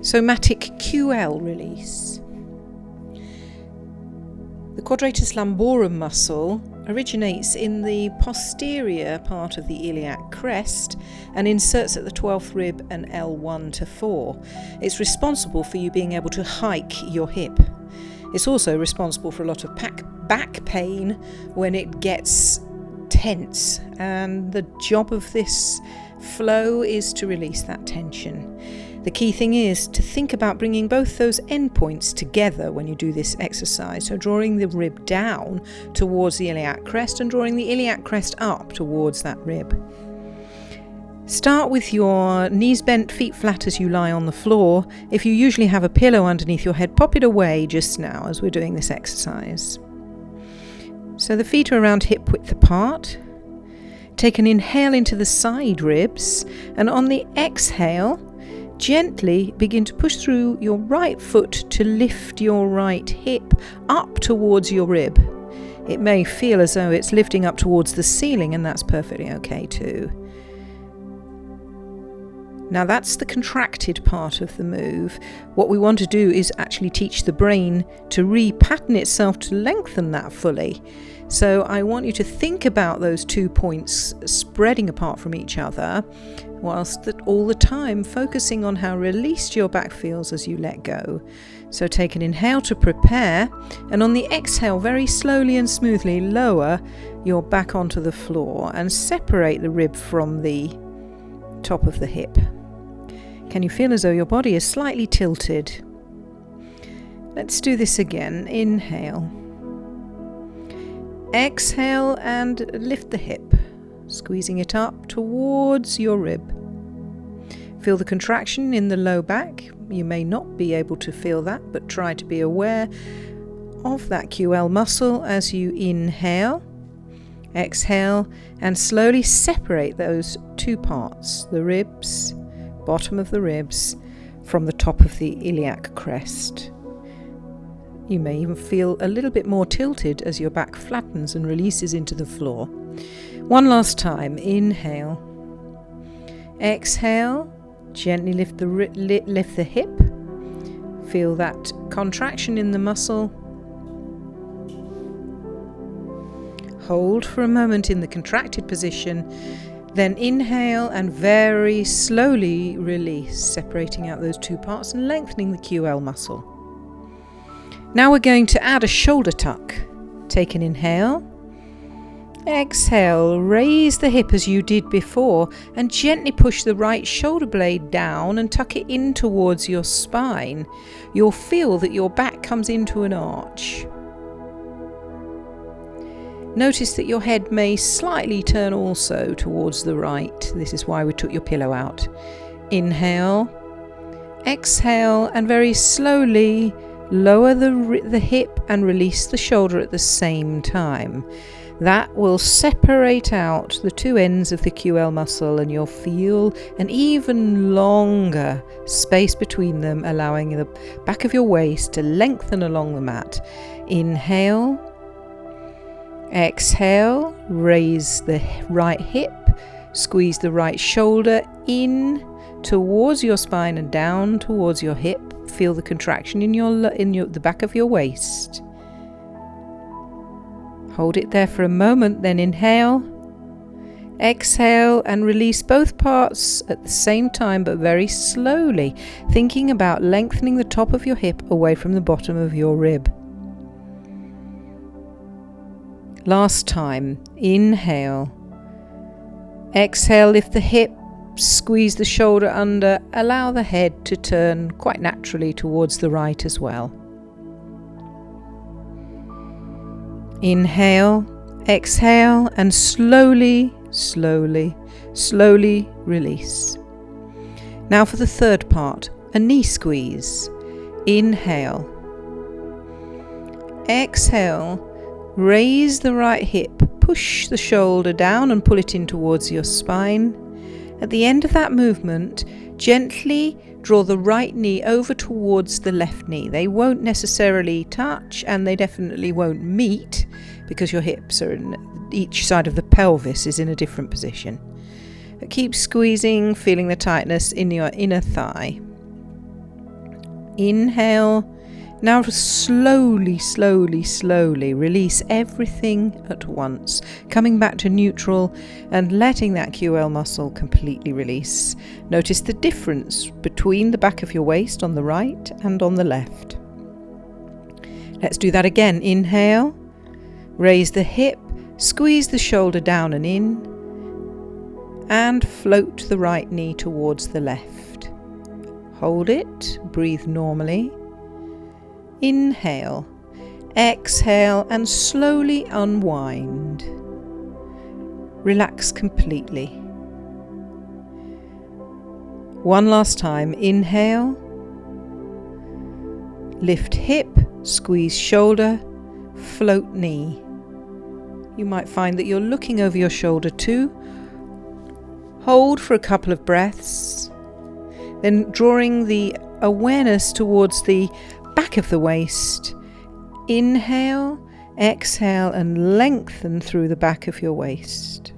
Somatic QL release. The quadratus lumborum muscle originates in the posterior part of the iliac crest and inserts at the 12th rib and L1 to 4. It's responsible for you being able to hike your hip. It's also responsible for a lot of back pain when it gets tense, and the job of this flow is to release that tension. The key thing is to think about bringing both those endpoints together when you do this exercise. So drawing the rib down towards the iliac crest and drawing the iliac crest up towards that rib. Start with your knees bent, feet flat as you lie on the floor. If you usually have a pillow underneath your head, pop it away just now as we're doing this exercise. So the feet are around hip width apart. Take an inhale into the side ribs, and on the exhale, gently begin to push through your right foot to lift your right hip up towards your rib. It may feel as though it's lifting up towards the ceiling, and that's perfectly okay too. Now that's the contracted part of the move. What we want to do is actually teach the brain to repattern itself to lengthen that fully. So I want you to think about those 2 points spreading apart from each other, whilst all the time focusing on how released your back feels as you let go. So take an inhale to prepare, and on the exhale, very slowly and smoothly lower your back onto the floor and separate the rib from the top of the hip. Can you feel as though your body is slightly tilted? Let's do this again. Inhale. Exhale and lift the hip, squeezing it up towards your rib. Feel the contraction in the low back. You may not be able to feel that, but try to be aware of that QL muscle as you inhale. Exhale and slowly separate those 2 parts, the ribs, bottom of the ribs, from the top of the iliac crest. You may even feel a little bit more tilted as your back flattens and releases into the floor. One last time. Inhale. Exhale. Gently lift the hip. Feel that contraction in the muscle. Hold for a moment in the contracted position. Then inhale and very slowly release, separating out those 2 parts and lengthening the QL muscle. Now we're going to add a shoulder tuck. Take an inhale. Exhale, raise the hip as you did before and gently push the right shoulder blade down and tuck it in towards your spine. You'll feel that your back comes into an arch. Notice that your head may slightly turn also towards the right. This is why we took your pillow out. Inhale, exhale, and very slowly lower the hip and release the shoulder at the same time. That will separate out the 2 ends of the QL muscle, and you'll feel an even longer space between them, allowing the back of your waist to lengthen along the mat. Inhale. Exhale, raise the right hip, squeeze the right shoulder in towards your spine and down towards your hip. Feel the contraction in the back of your waist. Hold it there for a moment, then inhale, exhale, and release both parts at the same time, but very slowly, thinking about lengthening the top of your hip away from the bottom of your rib. Last time. Inhale. Exhale, lift the hip, squeeze the shoulder under, allow the head to turn quite naturally towards the right as well. Inhale, exhale, and slowly, slowly, slowly release. Now for the third part, a knee squeeze. Inhale. Exhale. Raise the right hip, push the shoulder down and pull it in towards your spine. At the end of that movement, gently draw the right knee over towards the left knee. They won't necessarily touch, and they definitely won't meet because your hips are in each side of the pelvis is in a different position. But keep squeezing, feeling the tightness in your inner thigh. Inhale. Now slowly, slowly, slowly release everything at once, coming back to neutral and letting that QL muscle completely release. Notice the difference between the back of your waist on the right and on the left. Let's do that again. Inhale, raise the hip, squeeze the shoulder down and in, and float the right knee towards the left. Hold it, breathe normally. Inhale, exhale, and slowly unwind. Relax completely. One last time. Inhale, lift hip, squeeze shoulder, float knee. You might find that you're looking over your shoulder too. Hold for a couple of breaths, then drawing the awareness towards the back of the waist. Inhale, exhale, and lengthen through the back of your waist.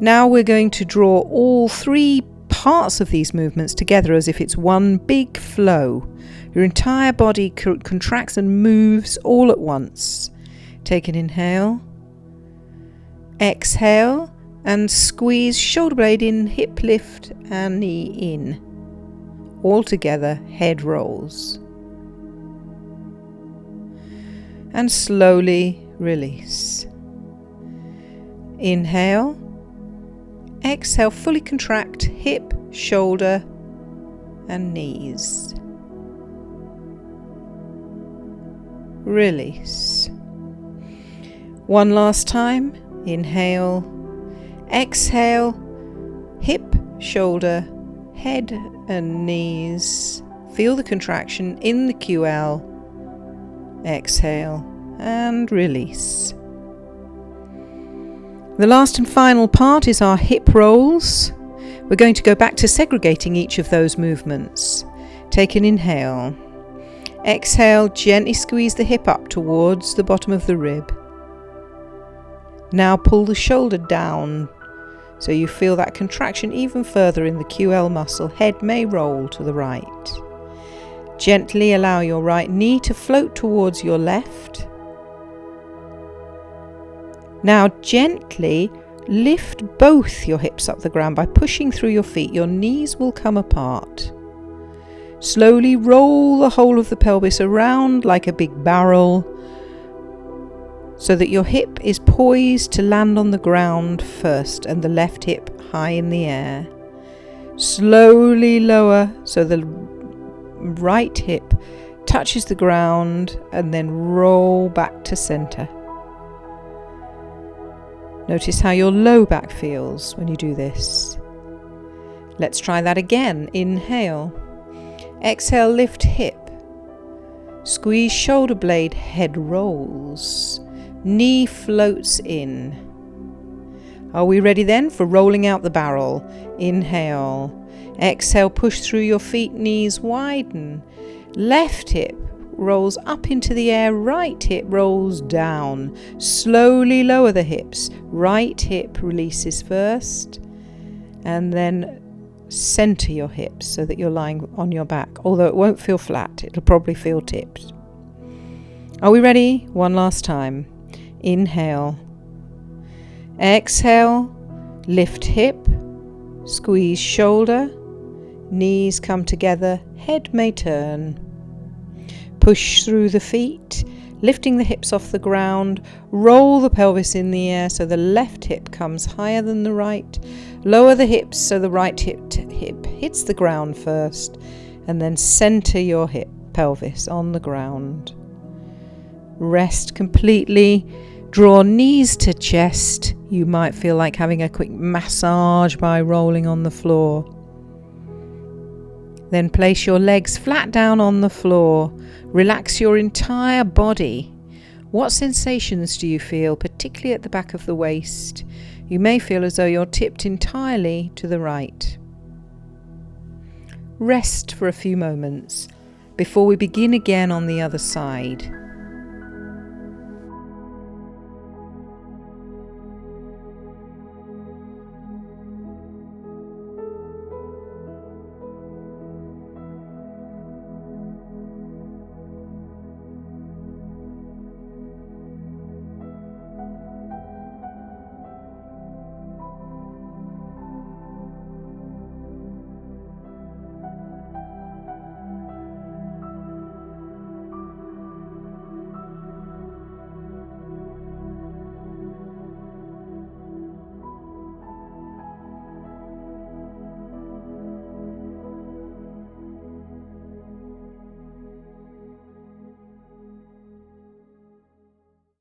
Now we're going to draw all three parts of these movements together as if it's one big flow. Your entire body contracts and moves all at once. Take an inhale, exhale, and squeeze shoulder blade in, hip lift, and knee in. All together, head rolls. And slowly release. Inhale. Exhale, fully contract hip, shoulder, and knees. Release. One last time. Inhale. Exhale, hip, shoulder, head and knees. Feel the contraction in the QL. Exhale and release. The last and final part is our hip rolls. We're going to go back to segregating each of those movements. Take an inhale. Exhale, gently squeeze the hip up towards the bottom of the rib. Now pull the shoulder down so you feel that contraction even further in the QL muscle. Head may roll to the right. Gently allow your right knee to float towards your left. Now gently lift both your hips up the ground by pushing through your feet. Your knees will come apart. Slowly roll the whole of the pelvis around like a big barrel so that your hip is poised to land on the ground first and the left hip high in the air. Slowly lower so the right hip touches the ground and then roll back to center. Notice how your low back feels when you do this. Let's try that again. Inhale. Exhale, lift hip. Squeeze shoulder blade, head rolls. Knee floats in. Are we ready then for rolling out the barrel? Inhale. Exhale, push through your feet, knees widen. Left hip rolls up into the air, right hip rolls down. Slowly lower the hips. Right hip releases first, and then center your hips so that you're lying on your back. Although it won't feel flat, it'll probably feel tipped. Are we ready? One last time. Inhale. Exhale, lift hip, squeeze shoulder, knees come together, head may turn. Push through the feet, lifting the hips off the ground, roll the pelvis in the air so the left hip comes higher than the right. Lower the hips so the right hip hits the ground first, and then center your hip pelvis on the ground. Rest completely. Draw knees to chest. You might feel like having a quick massage by rolling on the floor. Then place your legs flat down on the floor. Relax your entire body. What sensations do you feel, particularly at the back of the waist? You may feel as though you're tipped entirely to the right. Rest for a few moments before we begin again on the other side.